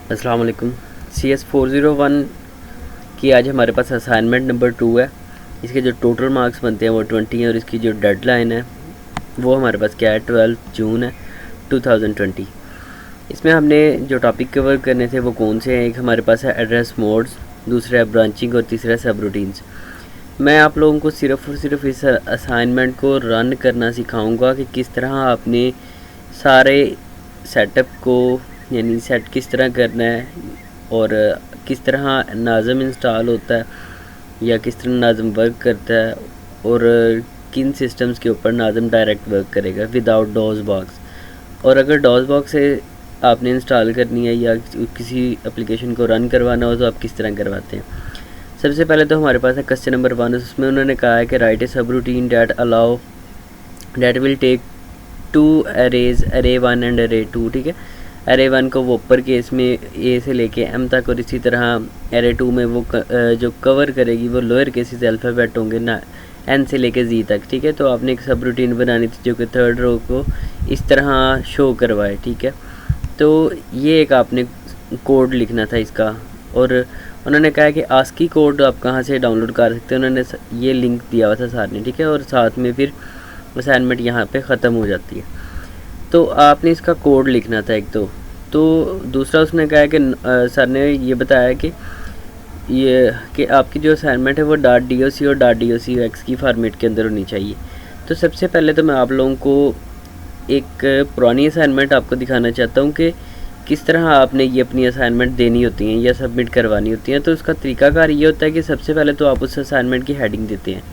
अस्सलाम वालेकुम। CS 401 की आज हमारे पास असाइनमेंट नंबर 2 है। इसके जो टोटल मार्क्स बनते हैं वो 20 हैं और इसकी जो डेडलाइन है वो हमारे पास क्या है 12 जून है 2020। इसमें हमने जो टॉपिक कवर करने थे वो कौन से हैं, एक हमारे पास है एड्रेस मोड्स, दूसरा है ब्रांचिंग और तीसरा है सब रूटीन्स। मैं आप लोगों को सिर्फ़ और सिर्फ इस असाइनमेंट को रन करना सिखाऊंगा कि किस तरह आपने सारे सेटअप को यानी सेट किस तरह करना है और किस तरह नाज़म इंस्टॉल होता है या किस तरह नाज़म वर्क करता है और किन सिस्टम्स के ऊपर नाज़म डायरेक्ट वर्क करेगा विदाउट डॉस बॉक्स। और अगर डॉस बॉक्स से आपने इंस्टॉल करनी है या किसी एप्लीकेशन को रन करवाना हो तो आप किस तरह करवाते हैं। सबसे पहले तो हमारे पास है क्वेश्चन नंबर 1। उसमें उन्होंने कहा है कि write a subroutine that will take 2 arrays, array 1 and अरे 2। ठीक है, अरे 1 को वो ऊपर केस में ए से लेके एम तक और इसी तरह अरे 2 में वो जो कवर करेगी वो लोअर केसेस अल्फ़ाबेट होंगे ना एन से लेके जी तक। ठीक है, तो आपने एक सब रूटीन बनानी थी जो कि थर्ड रो को इस तरह शो करवाए। ठीक है, तो ये एक आपने कोड लिखना था इसका। और उन्होंने कहा कि आस्की कोड आप कहाँ से डाउनलोड कर सकते हैं, उन्होंने ये लिंक दिया हुआ था साथ में। ठीक है, और साथ में फिर असाइनमेंट यहाँ पे ख़त्म हो जाती है। तो आपने इसका कोड लिखना था एक तो दूसरा उसने कहा है कि सर ने ये बताया कि आपकी जो असाइनमेंट है वो .doc और .docx की फॉर्मेट के अंदर होनी चाहिए। तो सबसे पहले तो मैं आप लोगों को एक पुरानी असाइनमेंट आपको दिखाना चाहता हूँ कि किस तरह आपने ये अपनी असाइनमेंट देनी होती हैं या सबमिट करवानी होती हैं। तो उसका तरीकाकार ये होता है कि सबसे पहले तो आप उस असाइनमेंट की हेडिंग देते हैं।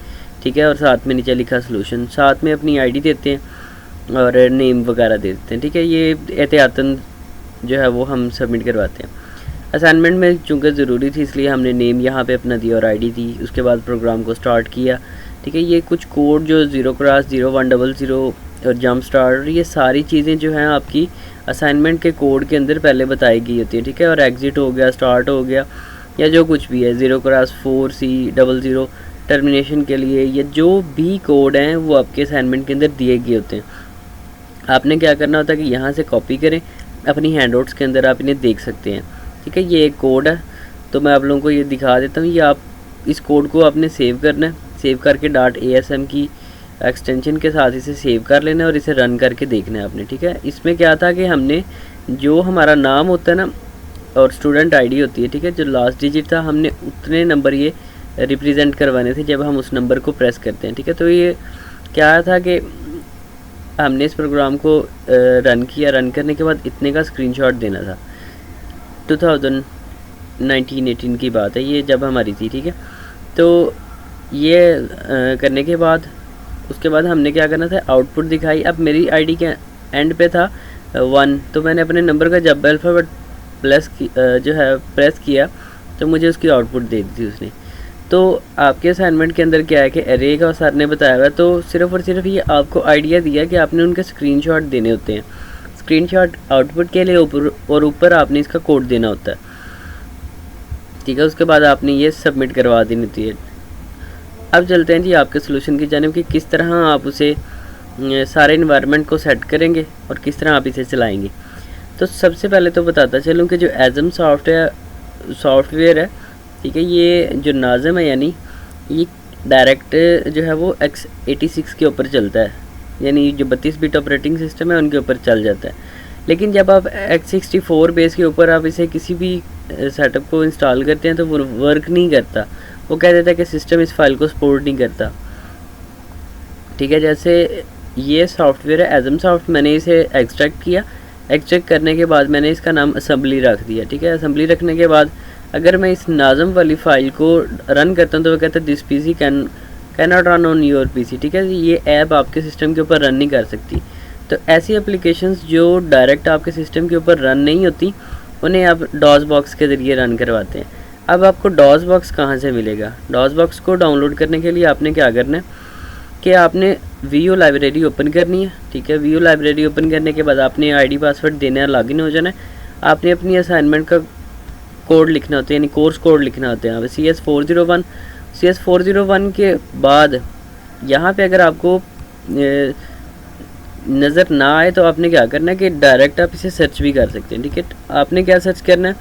ठीक है, और साथ में नीचे लिखा सॉल्यूशन, साथ में अपनी आईडी देते हैं और नेम वगैरह दे देते हैं। ठीक है, ये एहतियातन जो है वो हम सबमिट करवाते हैं। असाइनमेंट में चूँकि ज़रूरी थी इसलिए हमने नेम यहाँ पे अपना दिया और आईडी दी। उसके बाद प्रोग्राम को स्टार्ट किया। ठीक है, ये कुछ कोड जो 0x0100 और जंप स्टार्ट, ये सारी चीज़ें जो हैं आपकी असाइनमेंट के कोड के अंदर पहले बताई गई होती है। ठीक है, और एग्ज़िट हो गया, स्टार्ट हो गया या जो कुछ भी है 0x4C00 टर्मिनेशन के लिए, ये जो भी कोड हैं वो आपके असाइनमेंट के अंदर दिए गए होते हैं। आपने क्या करना होता है कि यहाँ से कॉपी करें, अपनी हैंडआउट्स के अंदर आप इन्हें देख सकते हैं। ठीक है, ये एक कोड है तो मैं आप लोगों को ये दिखा देता हूँ। ये आप इस कोड को आपने सेव करना है, सेव करके .asm की एक्सटेंशन के साथ इसे सेव कर लेना है और इसे रन करके देखना है आपने। ठीक है, इसमें क्या था कि हमने जो हमारा नाम होता है ना और स्टूडेंट आईडी होती है, ठीक है, जो लास्ट डिजिट था हमने उतने नंबर ये रिप्रेजेंट करवाने थे जब हम उस नंबर को प्रेस करते हैं। ठीक है, तो ये क्या था कि हमने इस प्रोग्राम को रन किया, रन करने के बाद इतने का स्क्रीनशॉट देना था। 2019-18 की बात है ये, जब हमारी थी। ठीक है, तो ये करने के बाद उसके बाद हमने क्या करना था, आउटपुट दिखाई। अब मेरी आईडी के एंड पे था 1, तो मैंने अपने नंबर का जब अल्फ़ाबेट प्रेस किया तो मुझे उसकी आउटपुट दे दी थी उसने। तो आपके असाइनमेंट के अंदर क्या है कि एरे का सर ने बताया हुआ, तो सिर्फ़ और सिर्फ ये आपको आइडिया दिया कि आपने उनके स्क्रीनशॉट देने होते हैं। स्क्रीनशॉट आउटपुट के लिए ऊपर आपने इसका कोड देना होता है। ठीक है, उसके बाद आपने ये सबमिट करवा देनी होती है। अब चलते हैं जी आपके सोल्यूशन की जानिब कि किस तरह आप उसे सारे इन्वायरमेंट को सेट करेंगे और किस तरह आप इसे चलाएंगे। तो सबसे पहले तो बताता चलूँ कि जो एज़म सॉफ्टवेयर है, ठीक है, ये जो नाज़म है यानी ये डायरेक्ट जो है वो x86 के ऊपर चलता है, यानी जो 32 बिट ऑपरेटिंग सिस्टम है उनके ऊपर चल जाता है। लेकिन जब आप x64 बेस के ऊपर आप इसे किसी भी सेटअप को इंस्टॉल करते हैं तो वो वर्क नहीं करता, वो कह देता है कि सिस्टम इस फाइल को सपोर्ट नहीं करता। ठीक है, जैसे ये सॉफ्टवेयर है एज़म सॉफ्ट, मैंने इसे एक्सट्रैक्ट किया। एक्सट्रैक्ट करने के बाद मैंने इसका नाम असेंबली रख दिया। ठीक है, असेंबली रखने के बाद अगर मैं इस नाज़म वाली फ़ाइल को रन करता हूँ तो वो कहता है this PC can not run on your PC. ठीक है, ये ऐप आपके सिस्टम के ऊपर रन नहीं कर सकती। तो ऐसी एप्लीकेशंस जो डायरेक्ट आपके सिस्टम के ऊपर रन नहीं होती उन्हें आप डॉस बॉक्स के ज़रिए रन करवाते हैं। अब आपको डॉस बॉक्स कहाँ से मिलेगा? डॉस बॉक्स को डाउनलोड करने के लिए आपने क्या करना है कि आपने वीओ लाइब्रेरी ओपन करनी है। ठीक है, वीओ लाइब्रेरी ओपन करने के बाद आपने आईडी पासवर्ड देना है, लॉगिन हो जाना है। आपने अपनी असाइनमेंट का कोड लिखना होता है, यानी कोर्स कोड लिखना होता है। CS401 के बाद यहाँ पे अगर आपको नज़र ना आए तो आपने क्या करना है कि डायरेक्ट आप इसे सर्च भी कर सकते हैं, ठीक है। आपने क्या सर्च करना है,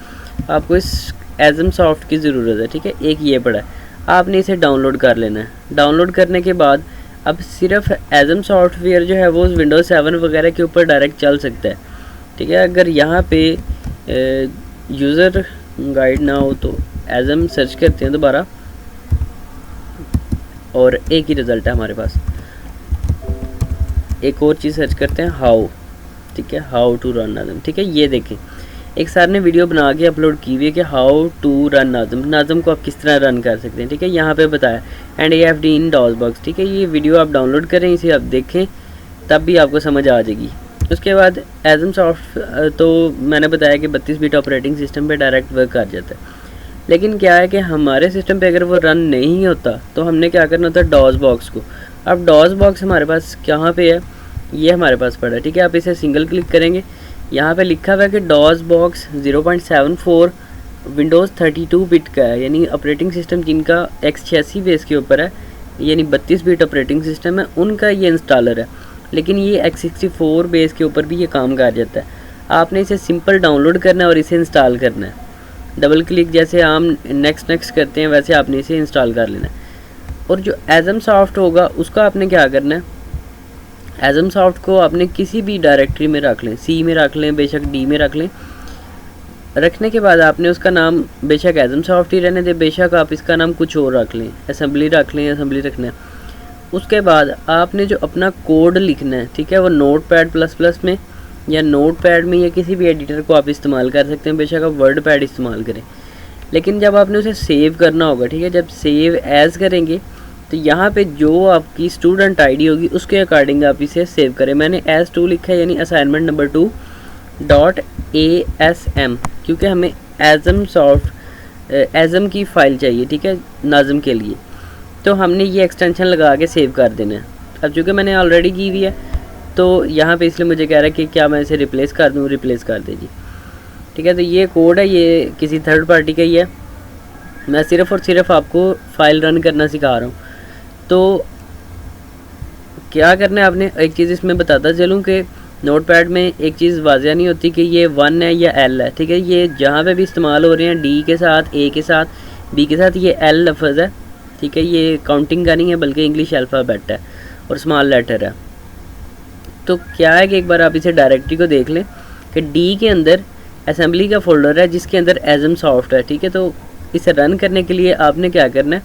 आपको इस एज़म सॉफ्ट की ज़रूरत है, ठीक है। एक ये पड़ा है, आपने इसे डाउनलोड कर लेना है। डाउनलोड करने के बाद अब सिर्फ एज़म सॉफ्टवेयर जो है वो विंडोज़ 7 वगैरह के ऊपर डायरेक्ट चल सकता है, ठीक है। अगर यहाँ पे यूज़र गाइड ना हो तो एज़म सर्च करते हैं दोबारा, और एक ही रिज़ल्ट है हमारे पास। एक और चीज़ सर्च करते हैं, हाउ, ठीक है, हाउ टू रन नाज़म, ठीक है। ये देखें, एक सर ने वीडियो बना के अपलोड की हुई है कि हाउ टू रन नाज़म, नाज़म को आप किस तरह रन कर सकते हैं, ठीक है। यहाँ पे बताया and AFD in DOS box, ठीक है। ये वीडियो आप डाउनलोड करें, इसे आप देखें, तब भी आपको समझ आ जाएगी। उसके बाद एज़म सॉफ्ट तो मैंने बताया कि 32 बिट ऑपरेटिंग सिस्टम पे डायरेक्ट वर्क कर जाता है, लेकिन क्या है कि हमारे सिस्टम पे अगर वो रन नहीं होता तो हमने क्या करना होता है, डॉस बॉक्स को। अब डॉस बॉक्स हमारे पास कहाँ पे है, ये हमारे पास पड़ा है, ठीक है। आप इसे सिंगल क्लिक करेंगे, यहाँ पे लिखा हुआ है कि डॉस बॉक्स 0.74 विंडोज़ 32 बिट का है, यानी ऑपरेटिंग सिस्टम जिनका x86 बेस के ऊपर है, यानी 32 बिट ऑपरेटिंग सिस्टम है, उनका ये इंस्टॉलर है। लेकिन ये x64 बेस के ऊपर भी ये काम कर जाता है। आपने इसे सिंपल डाउनलोड करना है और इसे इंस्टॉल करना है। डबल क्लिक जैसे हम नेक्स्ट करते हैं वैसे आपने इसे इंस्टॉल कर लेना है। और जो एज़म सॉफ्ट होगा उसका आपने क्या करना है, एज़म सॉफ्ट को आपने किसी भी डायरेक्टरी में रख लें, C में रख लें, बेशक D में रख लें। रखने के बाद आपने उसका नाम बेशक एज़म सॉफ्ट ही रहने दें, बेशक आप इसका नाम कुछ और रख लें, असेंबली रख लें, असेंबली रखना है। उसके बाद आपने जो अपना कोड लिखना है, ठीक है, वो नोटपैड++ में या नोटपैड में या किसी भी एडिटर को आप इस्तेमाल कर सकते हैं, बेशक आप वर्डपैड इस्तेमाल करें। लेकिन जब आपने उसे सेव करना होगा, ठीक है, जब सेव एज़ करेंगे तो यहाँ पे जो आपकी स्टूडेंट आईडी होगी उसके अकॉर्डिंग आप इसे सेव करें। मैंने as2 लिखा है, यानी असाइनमेंट नंबर 2 .asm, क्योंकि हमें एज़म की फ़ाइल चाहिए, ठीक है, नाज़म के लिए। तो हमने ये एक्सटेंशन लगा के सेव कर देना है। अब चूँकि मैंने ऑलरेडी की हुई है तो यहाँ पे इसलिए मुझे कह रहा है कि क्या मैं इसे रिप्लेस कर दूँ, रिप्लेस कर दीजिए, ठीक है। तो ये कोड है, ये किसी थर्ड पार्टी का ही है, मैं सिर्फ़ और सिर्फ आपको फ़ाइल रन करना सिखा रहा हूँ। तो क्या करना है आपने, एक चीज़ इसमें बताता चलूँ कि नोटपैड में एक चीज़ वाज़िया नहीं होती कि ये 1 है या L है, ठीक है। ये जहाँ पे भी इस्तेमाल हो रहे हैं, D के साथ, A के साथ, B के साथ, ये L लफ्ज़ है, ठीक है। ये काउंटिंग का नहीं है बल्कि इंग्लिश अल्फ़ाबेट है और स्मॉल लेटर है। तो क्या है कि एक बार आप इसे डायरेक्टरी को देख लें कि D के अंदर असेंबली का फ़ोल्डर है जिसके अंदर एज़म सॉफ्ट है, ठीक है। तो इसे रन करने के लिए आपने क्या करना है,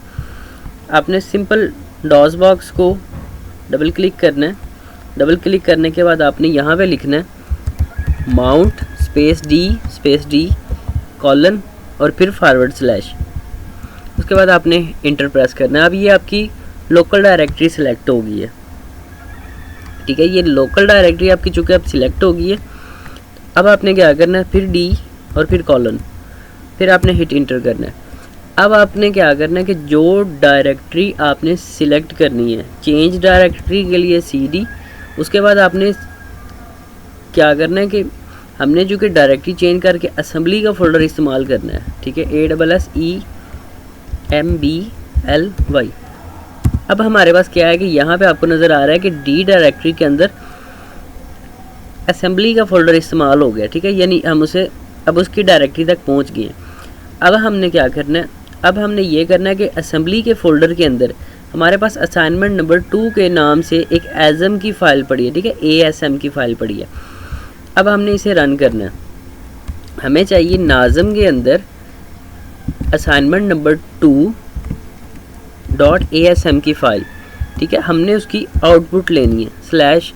आपने सिंपल डॉस बॉक्स को डबल क्लिक करना है। डबल क्लिक करने के बाद आपने यहाँ पे लिखना है माउंट /D कॉलन और फिर /। उसके बाद आपने इंटर प्रेस करना है। अब ये आपकी लोकल डायरेक्टरी सिलेक्ट हो गई है, ठीक है। ये लोकल डायरेक्टरी आपकी चूँकि अब सिलेक्ट हो गई है। अब आपने क्या करना है, फिर D और फिर कॉलन, फिर आपने हिट इंटर करना है। अब आपने क्या करना है कि जो डायरेक्टरी आपने सिलेक्ट करनी है, चेंज डायरेक्टरी के लिए CD, उसके बाद आपने क्या करना है कि हमने जो कि डायरेक्टरी चेंज करके असेंबली का फ़ोल्डर इस्तेमाल करना है, ठीक है, ASSEMBLY। अब हमारे पास क्या है कि यहाँ पे आपको नज़र आ रहा है कि D डायरेक्टरी के अंदर असेंबली का फ़ोल्डर इस्तेमाल हो गया, ठीक है, यानी हम उसे अब उसकी डायरेक्टरी तक पहुँच गए। अब हमने क्या करना है, अब हमने ये करना है कि असेंबली के फ़ोल्डर के अंदर हमारे पास असाइनमेंट नंबर 2 के नाम से एक एज़म की फ़ाइल पड़ी है, ठीक है, ASM की फ़ाइल पड़ी है। अब हमने इसे रन करना है। हमें चाहिए नाज़म के अंदर असाइनमेंट नंबर 2.asm की फ़ाइल, ठीक है। हमने उसकी आउटपुट लेनी है स्लैश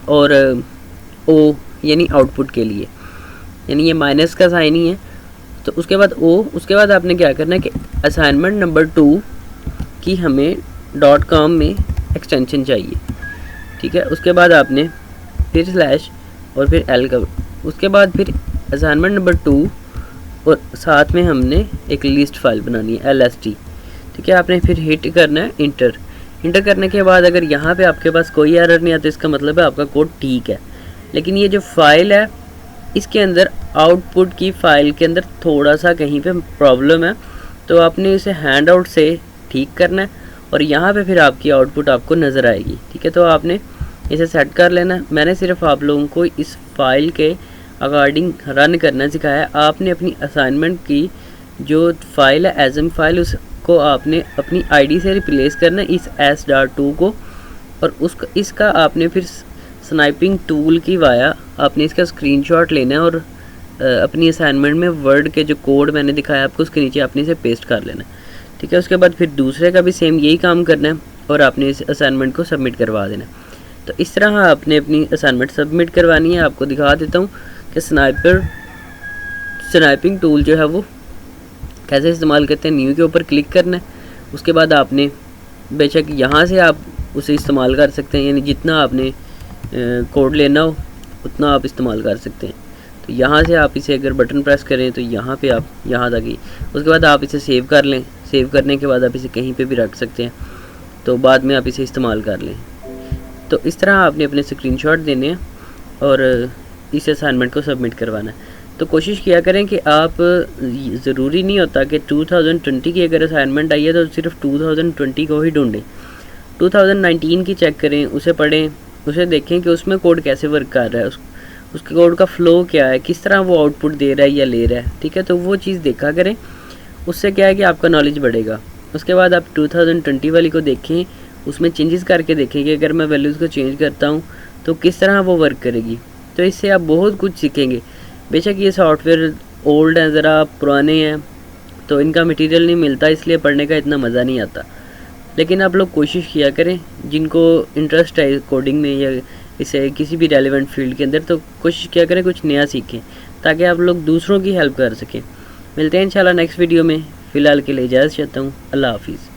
और O यानी आउटपुट के लिए, यानी ये माइनस का साइन ही है। तो उसके बाद O, उसके बाद आपने क्या करना है कि असाइनमेंट नंबर 2 की हमें .com में एक्सटेंशन चाहिए, ठीक है। उसके बाद आपने फिर स्लैश और फिर L का, उसके बाद फिर असाइनमेंट नंबर 2 और साथ में हमने एक लिस्ट फाइल बनानी है LST, ठीक है। आपने फिर हिट करना है इंटर। इंटर करने के बाद अगर यहाँ पे आपके पास कोई एरर नहीं आता इसका मतलब है आपका कोड ठीक है। लेकिन ये जो फाइल है इसके अंदर आउटपुट की फ़ाइल के अंदर थोड़ा सा कहीं पे प्रॉब्लम है, तो आपने इसे हैंड आउट से ठीक करना है और यहाँ पे फिर आपकी आउटपुट आपको नज़र आएगी, ठीक है। तो आपने इसे सेट कर लेना। मैंने सिर्फ आप लोगों को इस फाइल के अकॉर्डिंग रन करना सिखाया है। आपने अपनी असाइनमेंट की जो फाइल है एजम फाइल, उसको आपने अपनी आईडी से रिप्लेस करना है इस s.2 को, और इसका आपने फिर स्नाइपिंग टूल की वाया आपने इसका स्क्रीनशॉट लेना है और अपनी असाइनमेंट में वर्ड के जो कोड मैंने दिखाया आपको उसके नीचे आपने इसे पेस्ट कर लेना है, ठीक है। उसके बाद फिर दूसरे का भी सेम यही काम करना है और आपने इस असाइनमेंट को सबमिट करवा देना है। तो इस तरह आपने अपनी असाइनमेंट सबमिट करवानी है। आपको दिखा देता हूँ कि स्नाइपिंग टूल जो है वो कैसे इस्तेमाल करते हैं। न्यू के ऊपर क्लिक करना है, उसके बाद आपने बेशक यहाँ से आप उसे इस्तेमाल कर सकते हैं, यानी जितना आपने कोड लेना हो उतना आप इस्तेमाल कर सकते हैं। तो यहाँ से आप इसे अगर बटन प्रेस करें तो यहाँ पे आप यहाँ तक ही, उसके बाद आप इसे सेव कर लें। सेव करने के बाद आप इसे कहीं पे भी रख सकते हैं, तो बाद में आप इसे इस्तेमाल कर लें। तो इस तरह आपने अपने स्क्रीनशॉट देने हैं और इस असाइनमेंट को सबमिट करवाना है। तो कोशिश किया करें कि आप, ज़रूरी नहीं होता कि 2020 की अगर असाइनमेंट आई है तो सिर्फ 2020 को ही ढूंढें। 2019 की चेक करें, उसे पढ़ें, उसे देखें कि उसमें कोड कैसे वर्क कर रहा है, उसके कोड का फ़्लो क्या है, किस तरह वो आउटपुट दे रहा है या ले रहा है, ठीक है। तो वो चीज़ देखा करें, उससे क्या है कि आपका नॉलेज बढ़ेगा। उसके बाद आप 2020 वाली को देखें, उसमें चेंजेस करके देखें कि अगर मैं वैल्यूज़ को चेंज करता हूँ तो किस तरह वो वर्क करेगी। तो इससे आप बहुत कुछ सीखेंगे। बेशक ये सॉफ्टवेयर ओल्ड हैं, ज़रा पुराने हैं, तो इनका मटेरियल नहीं मिलता, इसलिए पढ़ने का इतना मज़ा नहीं आता। लेकिन आप लोग कोशिश किया करें, जिनको इंटरेस्ट है कोडिंग में या इसे किसी भी रेलेवेंट फील्ड के अंदर, तो कोशिश किया करें कुछ नया सीखें ताकि आप लोग दूसरों की हेल्प कर सकें। मिलते हैं इंशाल्लाह नेक्स्ट वीडियो में। फ़िलहाल के लिए इजाज़त चाहता हूँ। अल्लाह हाफिज़।